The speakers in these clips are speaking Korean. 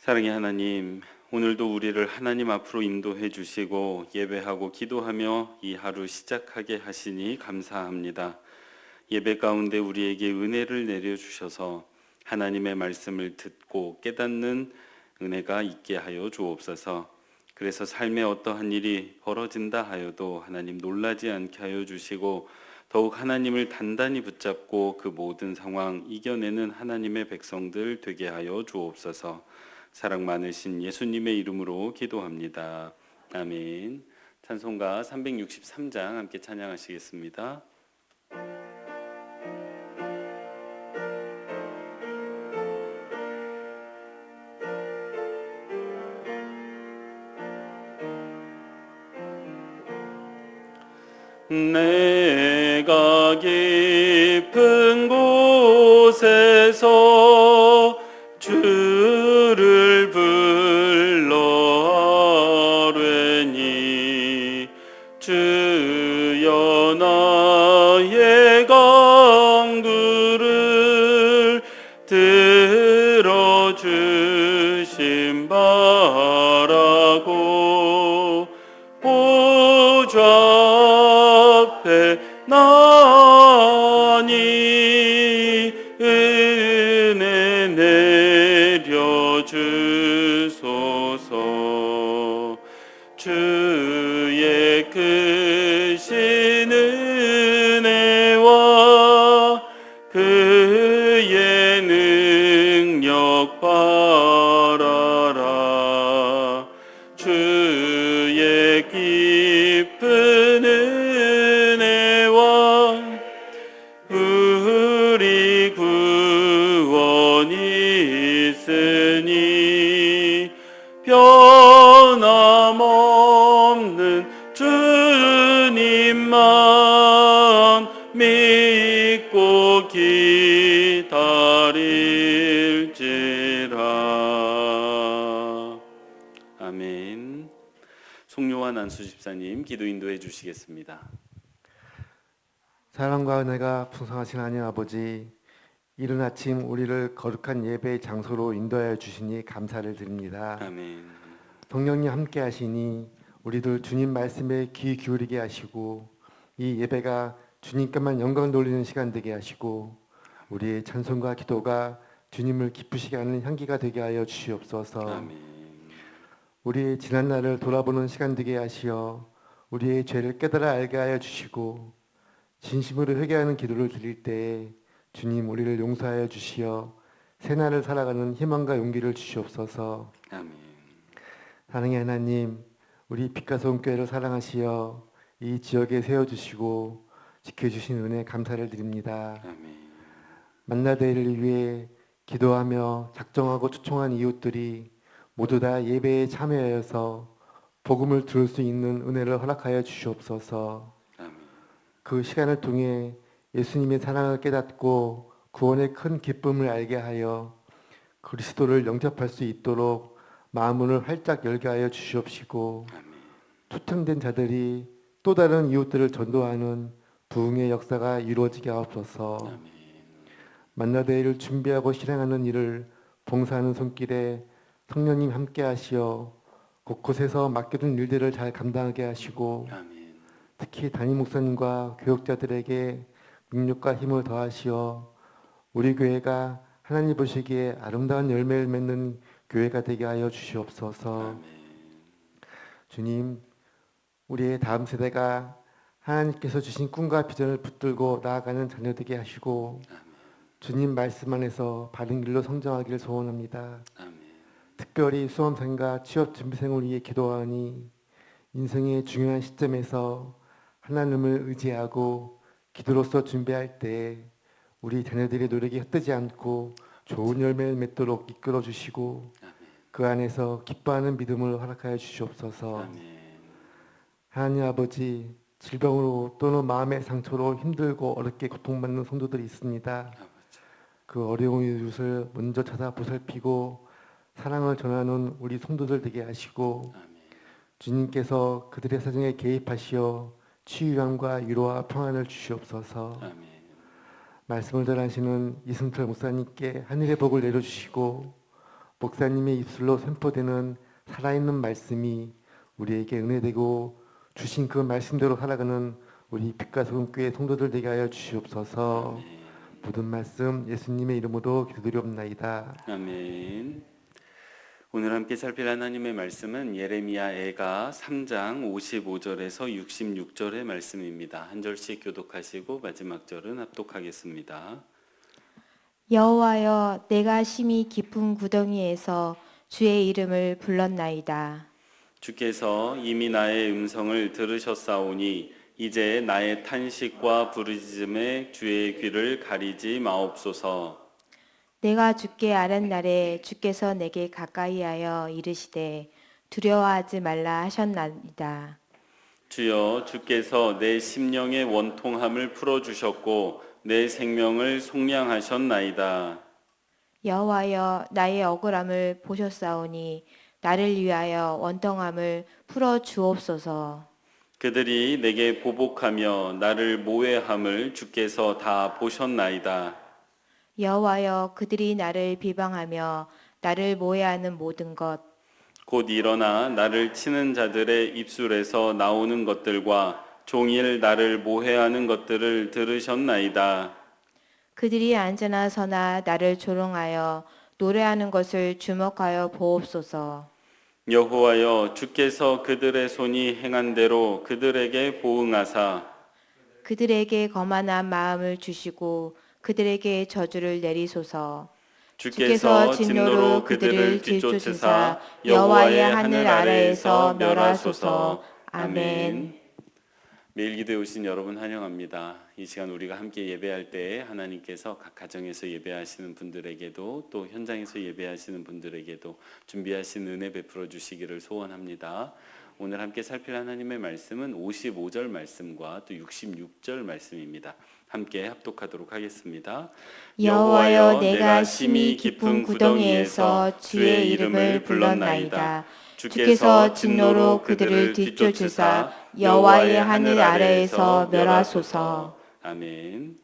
사랑의 하나님, 오늘도 우리를 하나님 앞으로 인도해 주시고 예배하고 기도하며 이 하루 시작하게 하시니 감사합니다. 예배 가운데 우리에게 은혜를 내려주셔서 하나님의 말씀을 듣고 깨닫는 은혜가 있게 하여 주옵소서. 그래서 삶에 어떠한 일이 벌어진다 하여도 하나님 놀라지 않게 하여 주시고 더욱 하나님을 단단히 붙잡고 그 모든 상황 이겨내는 하나님의 백성들 되게 하여 주옵소서. 사랑 많으신 예수님의 이름으로 기도합니다. 아멘. 찬송가 363장 함께 찬양하시겠습니다. 내가 깊은 곳에서 주를 불러 아뢰니 주여 나의 간구를 들어주심 바라고 보좌 앞에 나니 은혜 내려주소서. 주의 크신 은혜와 그의 능력 바라라. 주의 깊은 은혜와 우리 구원이 있으니 변함없는 주님만 믿고 기다릴지라. 아멘. 송요한 안수 집사님 기도 인도해 주시겠습니다. 사랑과 은혜가 풍성하신 하나님 아버지, 이른 아침 우리를 거룩한 예배의 장소로 인도하여 주시니 감사를 드립니다. 아멘. 성령님 함께 하시니 우리들 주님 말씀에 귀 기울이게 하시고 이 예배가 주님께만 영광 돌리는 시간 되게 하시고 우리의 찬송과 기도가 주님을 기쁘시게 하는 향기가 되게 하여 주시옵소서. 아멘. 우리의 지난 날을 돌아보는 시간 되게 하시어 우리의 죄를 깨달아 알게 하여 주시고 진심으로 회개하는 기도를 드릴 때에 주님 우리를 용서하여 주시어 새날을 살아가는 희망과 용기를 주시옵소서. 아멘. 사랑의 하나님, 우리 빛가서 교회를 사랑하시어 이 지역에 세워주시고 지켜주신 은혜 감사를 드립니다. 아멘. 만나대회를 위해 기도하며 작정하고 초청한 이웃들이 모두 다 예배에 참여하여서 복음을 들을 수 있는 은혜를 허락하여 주시옵소서. 아멘. 그 시간을 통해 예수님의 사랑을 깨닫고 구원의 큰 기쁨을 알게 하여 그리스도를 영접할 수 있도록 마음문을 활짝 열게 하여 주시옵시고 아멘. 초청된 자들이 또 다른 이웃들을 전도하는 부흥의 역사가 이루어지게 하옵소서. 아멘. 만나대회를 준비하고 실행하는 일을 봉사하는 손길에 성령님 함께 하시어 곳곳에서 맡겨둔 일들을 잘 감당하게 하시고 아멘. 특히 담임 목사님과 교역자들에게 능력과 힘을 더하시어 우리 교회가 하나님 보시기에 아름다운 열매를 맺는 교회가 되게 하여 주시옵소서. 아멘. 주님, 우리의 다음 세대가 하나님께서 주신 꿈과 비전을 붙들고 나아가는 자녀 되게 하시고 주님 말씀 안에서 바른 길로 성장하기를 소원합니다. 아멘. 특별히 수험생과 취업준비생을 위해 기도하니 인생의 중요한 시점에서 하나님을 의지하고 기도로서 준비할 때 우리 자녀들의 노력이 헛되지 않고 좋은 열매를 맺도록 이끌어 주시고 그 안에서 기뻐하는 믿음을 허락하여 주시옵소서. 아멘. 하나님 아버지, 질병으로 또는 마음의 상처로 힘들고 어렵게 고통받는 성도들이 있습니다. 그 어려운 이웃을 먼저 찾아 보살피고 사랑을 전하는 우리 성도들 되게 하시고 아멘. 주님께서 그들의 사정에 개입하시어 치유함과 위로와 평안을 주시옵소서. 아멘. 말씀을 전하시는 이승철 목사님께 하늘의 복을 내려주시고 목사님의 입술로 선포되는 살아있는 말씀이 우리에게 은혜되고 주신 그 말씀대로 살아가는 우리 빛과 소금 교회 성도들 되게 하여 주시옵소서. 아멘. 모든 말씀 예수님의 이름으로 기도드리옵나이다. 아멘. 오늘 함께 살필 하나님의 말씀은 예레미야애가 3장 55절에서 66절의 말씀입니다. 한 절씩 교독하시고 마지막 절은 합독하겠습니다. 여호와여, 내가 심히 깊은 구덩이에서 주의 이름을 불렀나이다. 주께서 이미 나의 음성을 들으셨사오니 이제 나의 탄식과 부르짖음에 주의 귀를 가리지 마옵소서. 내가 주께 아란 날에 주께서 내게 가까이하여 이르시되 두려워하지 말라 하셨나이다. 주여, 주께서 내 심령의 원통함을 풀어주셨고 내 생명을 속량하셨나이다. 여호와여, 나의 억울함을 보셨사오니 나를 위하여 원통함을 풀어 주옵소서. 그들이 내게 보복하며 나를 모해함을 주께서 다 보셨나이다. 여호와여, 그들이 나를 비방하며 나를 모해하는 모든 것, 곧 일어나 나를 치는 자들의 입술에서 나오는 것들과 종일 나를 모해하는 것들을 들으셨나이다. 그들이 앉으나 서나 나를 조롱하여 노래하는 것을 주목하여 보옵소서. 여호와여, 주께서 그들의 손이 행한 대로 그들에게 보응하사 그들에게 거만한 마음을 주시고 그들에게 저주를 내리소서. 주께서 진노로 그들을 뒤쫓으사 여호와의 하늘 아래에서 멸하소서. 아멘. 매일 기도에 오신 여러분 환영합니다. 이 시간 우리가 함께 예배할 때 하나님께서 각 가정에서 예배하시는 분들에게도 또 현장에서 예배하시는 분들에게도 준비하신 은혜 베풀어 주시기를 소원합니다. 오늘 함께 살필 하나님의 말씀은 55절 말씀과 또 66절 말씀입니다. 함께 합독하도록 하겠습니다. 여호와여, 내가 심히 깊은 구덩이에서 주의 이름을 불렀나이다. 주께서 진노로 그들을 뒤쫓으사 여호와의 하늘 아래에서 멸하소서. 아멘.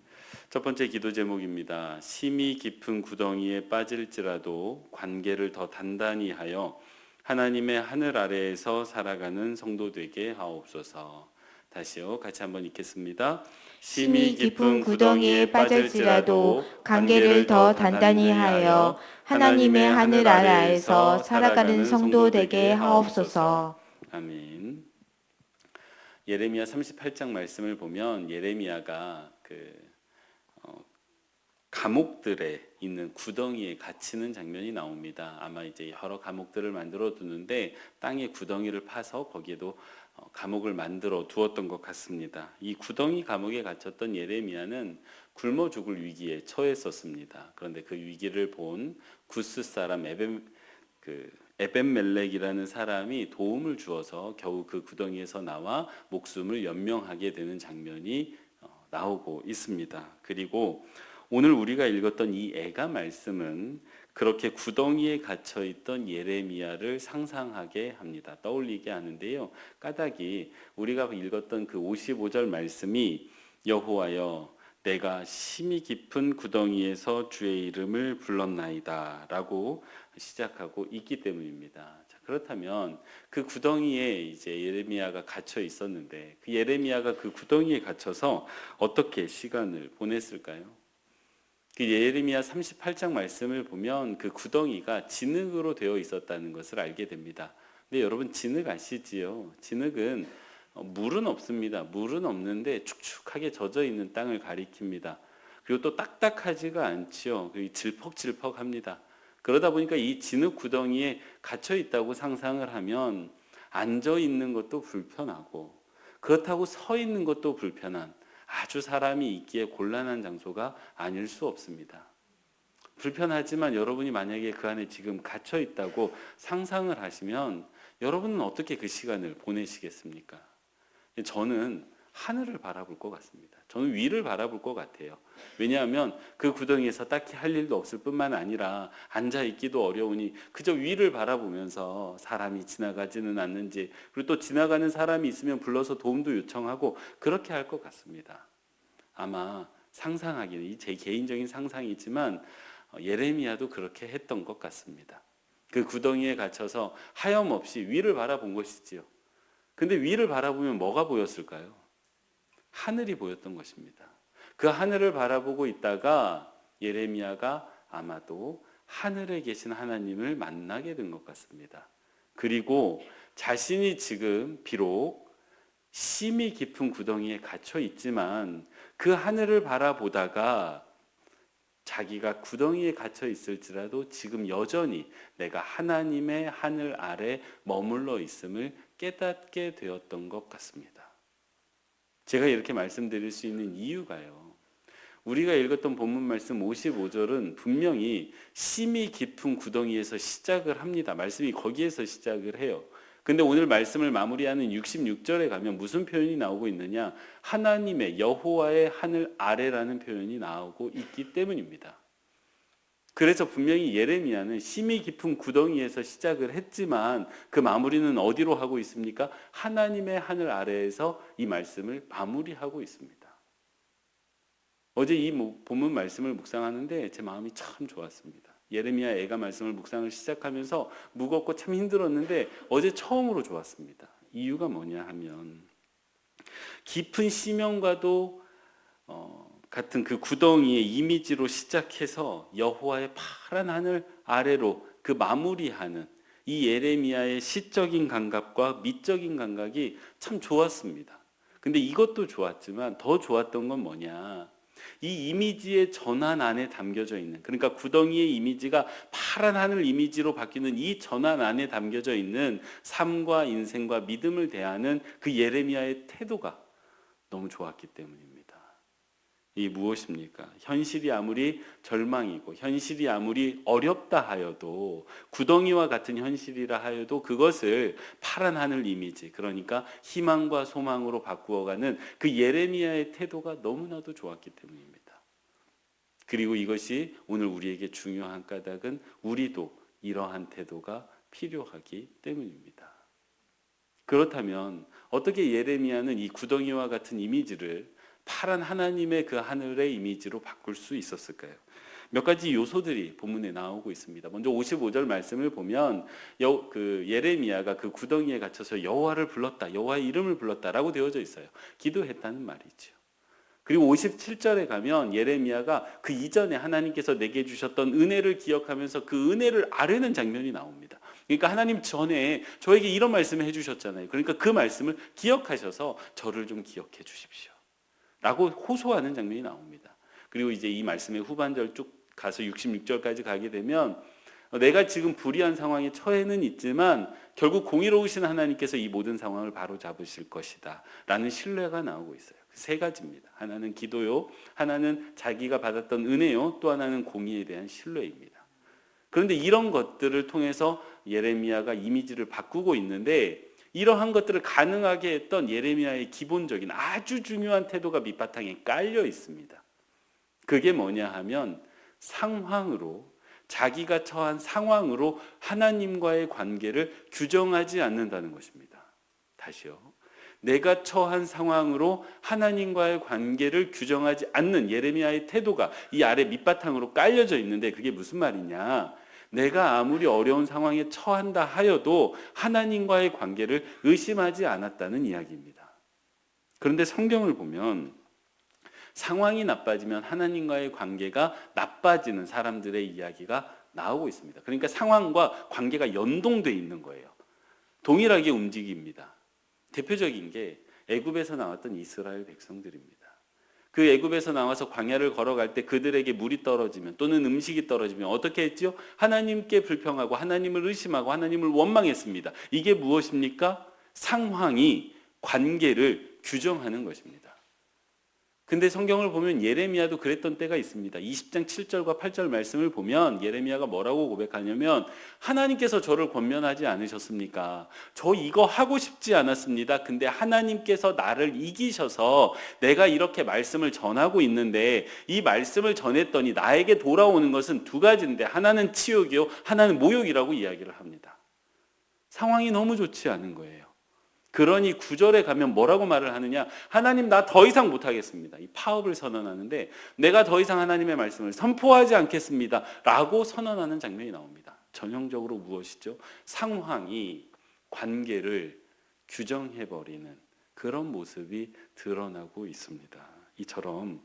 첫 번째 기도 제목입니다. 심히 깊은 구덩이에 빠질지라도 관계를 더 단단히 하여 하나님의 하늘 아래에서 살아가는 성도 되게 하옵소서. 다시요, 같이 한번 읽겠습니다. 심히 깊은 구덩이에 빠질지라도 관계를 더 단단히 하여 하나님의 하늘 아래에서 살아가는 성도 되게 하옵소서. 아멘. 예레미야 38장 말씀을 보면 예레미야가 감옥들에 있는 구덩이에 갇히는 장면이 나옵니다. 아마 이제 여러 감옥들을 만들어 두는데 땅에 구덩이를 파서 거기에도 감옥을 만들어 두었던 것 같습니다. 이 구덩이 감옥에 갇혔던 예레미야는 굶어 죽을 위기에 처했었습니다. 그런데 그 위기를 본 구스 사람 에벤멜렉이라는 사람이 도움을 주어서 겨우 그 구덩이에서 나와 목숨을 연명하게 되는 장면이 나오고 있습니다. 그리고 오늘 우리가 읽었던 이 애가 말씀은 그렇게 구덩이에 갇혀 있던 예레미야를 상상하게 합니다. 떠올리게 하는데요. 까닭이 우리가 읽었던 그 55절 말씀이 여호와여, 내가 심히 깊은 구덩이에서 주의 이름을 불렀나이다 라고 시작하고 있기 때문입니다. 자, 그렇다면 그 구덩이에 이제 예레미야가 갇혀 있었는데 그 예레미야가 그 구덩이에 갇혀서 어떻게 시간을 보냈을까요? 그 예레미야 38장 말씀을 보면 그 구덩이가 진흙으로 되어 있었다는 것을 알게 됩니다. 근데 여러분, 진흙 아시지요? 진흙은 물은 없습니다. 물은 없는데 축축하게 젖어 있는 땅을 가리킵니다. 그리고 또 딱딱하지가 않지요. 질퍽질퍽합니다. 그러다 보니까 이 진흙 구덩이에 갇혀 있다고 상상을 하면 앉아 있는 것도 불편하고 그렇다고 서 있는 것도 불편한 아주 사람이 있기에 곤란한 장소가 아닐 수 없습니다. 불편하지만 여러분이 만약에 그 안에 지금 갇혀 있다고 상상을 하시면 여러분은 어떻게 그 시간을 보내시겠습니까? 저는 하늘을 바라볼 것 같습니다. 저는 위를 바라볼 것 같아요. 왜냐하면 그 구덩이에서 딱히 할 일도 없을 뿐만 아니라 앉아있기도 어려우니 그저 위를 바라보면서 사람이 지나가지는 않는지, 그리고 또 지나가는 사람이 있으면 불러서 도움도 요청하고 그렇게 할 것 같습니다. 아마 상상하기는 제 개인적인 상상이지만 예레미야도 그렇게 했던 것 같습니다. 그 구덩이에 갇혀서 하염없이 위를 바라본 것이지요. 근데 위를 바라보면 뭐가 보였을까요? 하늘이 보였던 것입니다. 그 하늘을 바라보고 있다가 예레미야가 아마도 하늘에 계신 하나님을 만나게 된 것 같습니다. 그리고 자신이 지금 비록 심히 깊은 구덩이에 갇혀 있지만 그 하늘을 바라보다가 자기가 구덩이에 갇혀 있을지라도 지금 여전히 내가 하나님의 하늘 아래 머물러 있음을 깨닫게 되었던 것 같습니다. 제가 이렇게 말씀드릴 수 있는 이유가요, 우리가 읽었던 본문 말씀 55절은 분명히 심히 깊은 구덩이에서 시작을 합니다. 말씀이 거기에서 시작을 해요. 근데 오늘 말씀을 마무리하는 66절에 가면 무슨 표현이 나오고 있느냐? 하나님의 여호와의 하늘 아래라는 표현이 나오고 있기 때문입니다. 그래서 분명히 예레미야는 심히 깊은 구덩이에서 시작을 했지만 그 마무리는 어디로 하고 있습니까? 하나님의 하늘 아래에서 이 말씀을 마무리하고 있습니다. 어제 이 본문 말씀을 묵상하는데 제 마음이 참 좋았습니다. 예레미야 애가 말씀을 묵상을 시작하면서 무겁고 참 힘들었는데 어제 처음으로 좋았습니다. 이유가 뭐냐 하면 깊은 심연과도 같은 그 구덩이의 이미지로 시작해서 여호와의 파란 하늘 아래로 그 마무리하는 이 예레미야의 시적인 감각과 미적인 감각이 참 좋았습니다. 근데 이것도 좋았지만 더 좋았던 건 뭐냐? 이 이미지의 전환 안에 담겨져 있는, 그러니까 구덩이의 이미지가 파란 하늘 이미지로 바뀌는 이 전환 안에 담겨져 있는 삶과 인생과 믿음을 대하는 그 예레미야의 태도가 너무 좋았기 때문입니다. 이 무엇입니까? 현실이 아무리 절망이고 현실이 아무리 어렵다 하여도, 구덩이와 같은 현실이라 하여도 그것을 파란 하늘 이미지, 그러니까 희망과 소망으로 바꾸어가는 그 예레미야의 태도가 너무나도 좋았기 때문입니다. 그리고 이것이 오늘 우리에게 중요한 까닭은 우리도 이러한 태도가 필요하기 때문입니다. 그렇다면 어떻게 예레미야는 이 구덩이와 같은 이미지를 파란 하나님의 그 하늘의 이미지로 바꿀 수 있었을까요? 몇 가지 요소들이 본문에 나오고 있습니다. 먼저 55절 말씀을 보면 예레미야가 그 구덩이에 갇혀서 여호와를 불렀다, 여호와의 이름을 불렀다라고 되어져 있어요. 기도했다는 말이죠. 그리고 57절에 가면 예레미야가 그 이전에 하나님께서 내게 주셨던 은혜를 기억하면서 그 은혜를 아뢰는 장면이 나옵니다. 그러니까 하나님 전에 저에게 이런 말씀을 해주셨잖아요. 그러니까 그 말씀을 기억하셔서 저를 좀 기억해 주십시오 라고 호소하는 장면이 나옵니다. 그리고 이제 이 말씀의 후반절 쭉 가서 66절까지 가게 되면 내가 지금 불의한 상황에 처해는 있지만 결국 공의로우신 하나님께서 이 모든 상황을 바로잡으실 것이다 라는 신뢰가 나오고 있어요. 세 가지입니다. 하나는 기도요, 하나는 자기가 받았던 은혜요, 또 하나는 공의에 대한 신뢰입니다. 그런데 이런 것들을 통해서 예레미야가 이미지를 바꾸고 있는데, 이러한 것들을 가능하게 했던 예레미야의 기본적인 아주 중요한 태도가 밑바탕에 깔려 있습니다. 그게 뭐냐 하면 상황으로, 자기가 처한 상황으로 하나님과의 관계를 규정하지 않는다는 것입니다. 다시요. 내가 처한 상황으로 하나님과의 관계를 규정하지 않는 예레미야의 태도가 이 아래 밑바탕으로 깔려져 있는데, 그게 무슨 말이냐? 내가 아무리 어려운 상황에 처한다 하여도 하나님과의 관계를 의심하지 않았다는 이야기입니다. 그런데 성경을 보면 상황이 나빠지면 하나님과의 관계가 나빠지는 사람들의 이야기가 나오고 있습니다. 그러니까 상황과 관계가 연동되어 있는 거예요. 동일하게 움직입니다. 대표적인 게 애굽에서 나왔던 이스라엘 백성들입니다. 그 애굽에서 나와서 광야를 걸어갈 때 그들에게 물이 떨어지면 또는 음식이 떨어지면 어떻게 했지요? 하나님께 불평하고 하나님을 의심하고 하나님을 원망했습니다. 이게 무엇입니까? 상황이 관계를 규정하는 것입니다. 근데 성경을 보면 예레미야도 그랬던 때가 있습니다. 20장 7절과 8절 말씀을 보면 예레미야가 뭐라고 고백하냐면, 하나님께서 저를 권면하지 않으셨습니까? 저 이거 하고 싶지 않았습니다. 근데 하나님께서 나를 이기셔서 내가 이렇게 말씀을 전하고 있는데, 이 말씀을 전했더니 나에게 돌아오는 것은 두 가지인데 하나는 치욕이요, 하나는 모욕이라고 이야기를 합니다. 상황이 너무 좋지 않은 거예요. 그러니 9절에 가면 뭐라고 말을 하느냐? 하나님, 나 더 이상 못하겠습니다. 이 파업을 선언하는데, 내가 더 이상 하나님의 말씀을 선포하지 않겠습니다 라고 선언하는 장면이 나옵니다. 전형적으로 무엇이죠? 상황이 관계를 규정해버리는 그런 모습이 드러나고 있습니다. 이처럼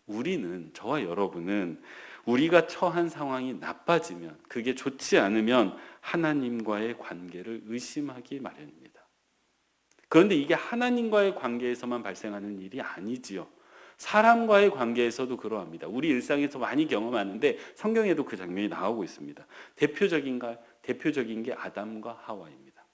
우리는, 저와 여러분은 우리가 처한 상황이 나빠지면, 그게 좋지 않으면 하나님과의 관계를 의심하기 마련입니다. 그런데 이게 하나님과의 관계에서만 발생하는 일이 아니지요. 사람과의 관계에서도 그러합니다. 우리 일상에서 많이 경험하는데 성경에도 그 장면이 나오고 있습니다. 대표적인 게 아담과 하와입니다.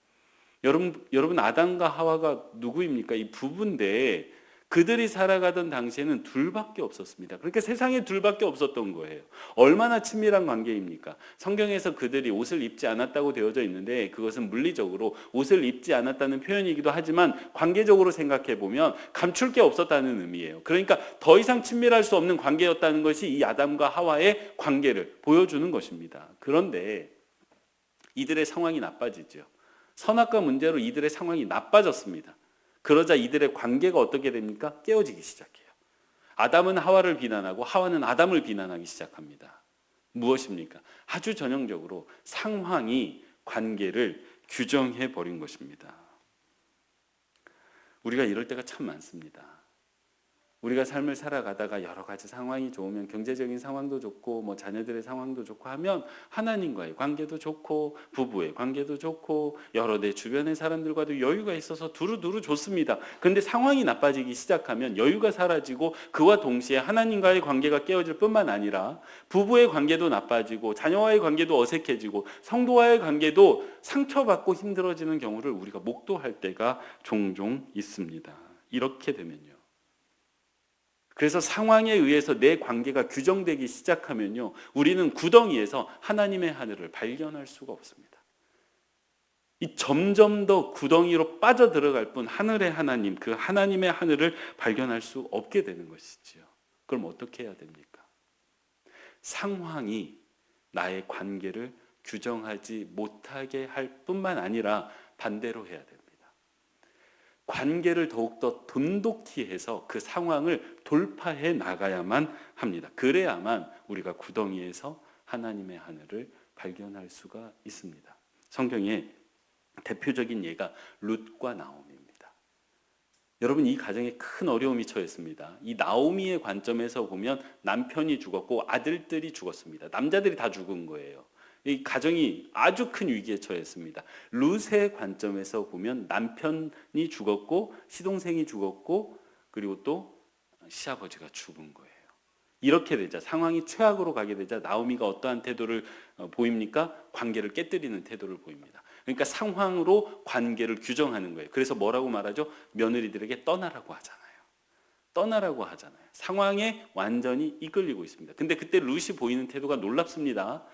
여러분 아담과 하와가 누구입니까? 이 부부인데 그들이 살아가던 당시에는 둘밖에 없었습니다. 그러니까 세상에 둘밖에 없었던 거예요. 얼마나 친밀한 관계입니까? 성경에서 그들이 옷을 입지 않았다고 되어져 있는데 그것은 물리적으로 옷을 입지 않았다는 표현이기도 하지만 관계적으로 생각해 보면 감출 게 없었다는 의미예요. 그러니까 더 이상 친밀할 수 없는 관계였다는 것이 이 아담과 하와의 관계를 보여주는 것입니다. 그런데 이들의 상황이 나빠지죠. 선악과 문제로 이들의 상황이 나빠졌습니다. 그러자 이들의 관계가 어떻게 됩니까? 깨어지기 시작해요. 아담은 하와를 비난하고 하와는 아담을 비난하기 시작합니다. 무엇입니까? 아주 전형적으로 상황이 관계를 규정해 버린 것입니다. 우리가 이럴 때가 참 많습니다. 우리가 삶을 살아가다가 여러 가지 상황이 좋으면 경제적인 상황도 좋고 자녀들의 상황도 좋고 하면 하나님과의 관계도 좋고 부부의 관계도 좋고 여러 내 주변의 사람들과도 여유가 있어서 두루두루 좋습니다. 그런데 상황이 나빠지기 시작하면 여유가 사라지고 그와 동시에 하나님과의 관계가 깨어질 뿐만 아니라 부부의 관계도 나빠지고 자녀와의 관계도 어색해지고 성도와의 관계도 상처받고 힘들어지는 경우를 우리가 목도할 때가 종종 있습니다. 이렇게 되면요. 그래서 상황에 의해서 내 관계가 규정되기 시작하면요, 우리는 구덩이에서 하나님의 하늘을 발견할 수가 없습니다. 이 점점 더 구덩이로 빠져들어갈 뿐 하늘의 하나님, 그 하나님의 하늘을 발견할 수 없게 되는 것이지요. 그럼 어떻게 해야 됩니까? 상황이 나의 관계를 규정하지 못하게 할 뿐만 아니라 반대로 해야 됩니다. 관계를 더욱더 돈독히 해서 그 상황을 돌파해 나가야만 합니다. 그래야만 우리가 구덩이에서 하나님의 하늘을 발견할 수가 있습니다. 성경에 대표적인 예가 룻과 나오미입니다. 여러분, 이 가정에 큰 어려움이 처했습니다. 이 나오미의 관점에서 보면 남편이 죽었고 아들들이 죽었습니다. 남자들이 다 죽은 거예요. 이 가정이 아주 큰 위기에 처했습니다. 룻의 관점에서 보면 남편이 죽었고 시동생이 죽었고 그리고 또 시아버지가 죽은 거예요. 이렇게 되자 상황이 최악으로 가게 되자 나오미가 어떠한 태도를 보입니까? 관계를 깨뜨리는 태도를 보입니다. 그러니까 상황으로 관계를 규정하는 거예요. 그래서 뭐라고 말하죠? 며느리들에게 떠나라고 하잖아요. 떠나라고 하잖아요. 상황에 완전히 이끌리고 있습니다. 근데 그때 룻이 보이는 태도가 놀랍습니다.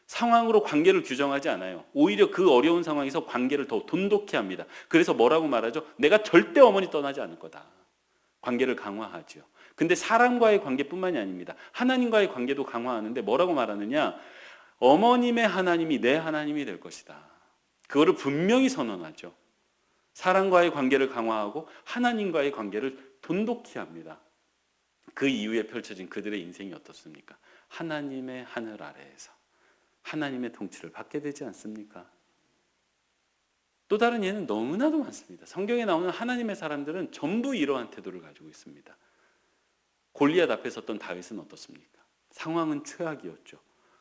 상황으로 관계를 규정하지 않아요. 오히려 그 어려운 상황에서 관계를 더 돈독히 합니다. 그래서 뭐라고 말하죠? 내가 절대 어머니 떠나지 않을 거다. 관계를 강화하죠. 근데 사람과의 관계뿐만이 아닙니다. 하나님과의 관계도 강화하는데 뭐라고 말하느냐? 어머님의 하나님이 내 하나님이 될 것이다. 그거를 분명히 선언하죠. 사람과의 관계를 강화하고 하나님과의 관계를 돈독히 합니다. 그 이후에 펼쳐진 그들의 인생이 어떻습니까? 하나님의 하늘 아래에서 하나님의 통치를 받게 되지 않습니까? 또 다른 예는 너무나도 많습니다. 성경에 나오는 하나님의 사람들은 전부 이러한 태도를 가지고 있습니다. 골리앗 앞에 섰던 다윗은 어떻습니까? 상황은 최악이었죠.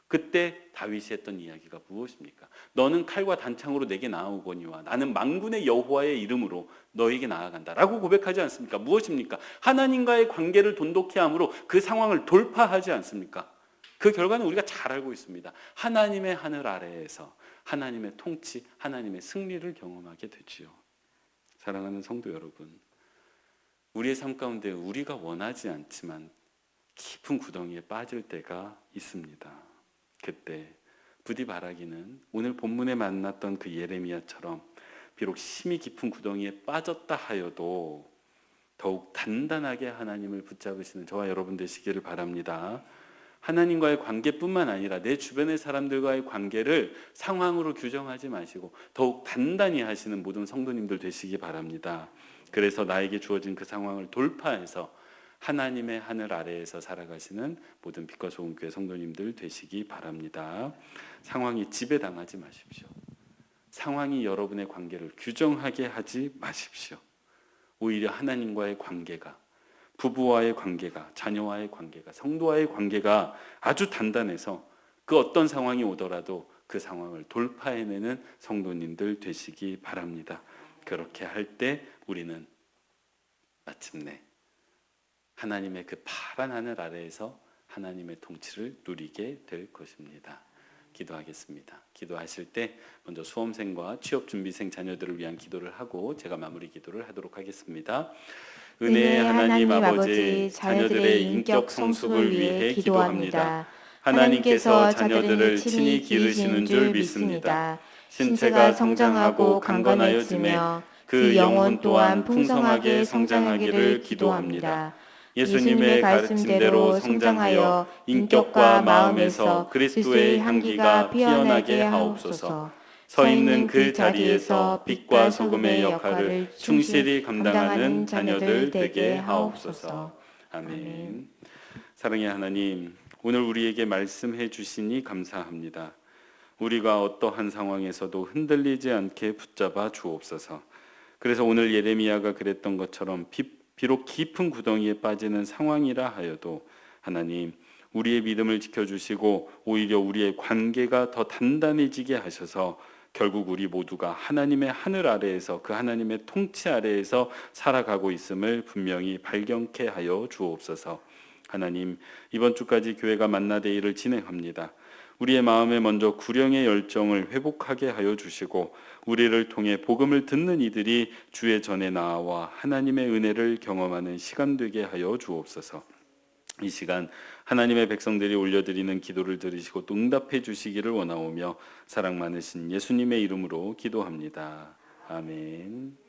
그때 다윗이 했던 이야기가 무엇입니까? 너는 칼과 단창으로 내게 나아오거니와 나는 만군의 여호와의 이름으로 너에게 나아간다 라고 고백하지 않습니까? 무엇입니까? 하나님과의 관계를 돈독히 함으로 그 상황을 돌파하지 않습니까? 그 결과는 우리가 잘 알고 있습니다. 하나님의 하늘 아래에서 하나님의 통치, 하나님의 승리를 경험하게 되지요. 사랑하는 성도 여러분, 우리의 삶 가운데 우리가 원하지 않지만 깊은 구덩이에 빠질 때가 있습니다. 그때 부디 바라기는 오늘 본문에 만났던 그 예레미야처럼 비록 심히 깊은 구덩이에 빠졌다 하여도 더욱 단단하게 하나님을 붙잡으시는 저와 여러분 되시기를 바랍니다. 하나님과의 관계뿐만 아니라 내 주변의 사람들과의 관계를 상황으로 규정하지 마시고 더욱 단단히 하시는 모든 성도님들 되시기 바랍니다. 그래서 나에게 주어진 그 상황을 돌파해서 하나님의 하늘 아래에서 살아가시는 모든 빛과 소금 교회 성도님들 되시기 바랍니다. 상황이 지배당하지 마십시오. 상황이 여러분의 관계를 규정하게 하지 마십시오. 오히려 하나님과의 관계가, 부부와의 관계가, 자녀와의 관계가, 성도와의 관계가 아주 단단해서 그 어떤 상황이 오더라도 그 상황을 돌파해내는 성도님들 되시기 바랍니다. 그렇게 할 때 우리는 마침내 하나님의 그 파란 하늘 아래에서 하나님의 통치를 누리게 될 것입니다. 기도하겠습니다. 기도하실 때 먼저 수험생과 취업준비생 자녀들을 위한 기도를 하고 제가 마무리 기도를 하도록 하겠습니다. 은혜의 하나님 아버지, 자녀들의 인격 성숙을 위해 기도합니다. 하나님께서 자녀들을 친히 기르시는 줄 믿습니다. 신체가 성장하고 강건해지며 그 영혼 또한 풍성하게 성장하기를 기도합니다. 예수님의 가르침대로 성장하여 인격과 마음에서 그리스도의 향기가 피어나게 하옵소서. 서 있는 그 자리에서 빛과 소금의 역할을 충실히 감당하는 자녀들 되게 하옵소서. 아멘. 사랑의 하나님, 오늘 우리에게 말씀해 주시니 감사합니다. 우리가 어떠한 상황에서도 흔들리지 않게 붙잡아 주옵소서. 그래서 오늘 예레미야가 그랬던 것처럼 비록 깊은 구덩이에 빠지는 상황이라 하여도 하나님, 우리의 믿음을 지켜주시고 오히려 우리의 관계가 더 단단해지게 하셔서 결국 우리 모두가 하나님의 하늘 아래에서 그 하나님의 통치 아래에서 살아가고 있음을 분명히 발견케 하여 주옵소서. 하나님, 이번 주까지 교회가 만나데이를 진행합니다. 우리의 마음에 먼저 구령의 열정을 회복하게 하여 주시고 우리를 통해 복음을 듣는 이들이 주의 전에 나와 하나님의 은혜를 경험하는 시간 되게 하여 주옵소서. 이 시간 하나님의 백성들이 올려드리는 기도를 들으시고 또 응답해 주시기를 원하오며 사랑 많으신 예수님의 이름으로 기도합니다. 아멘.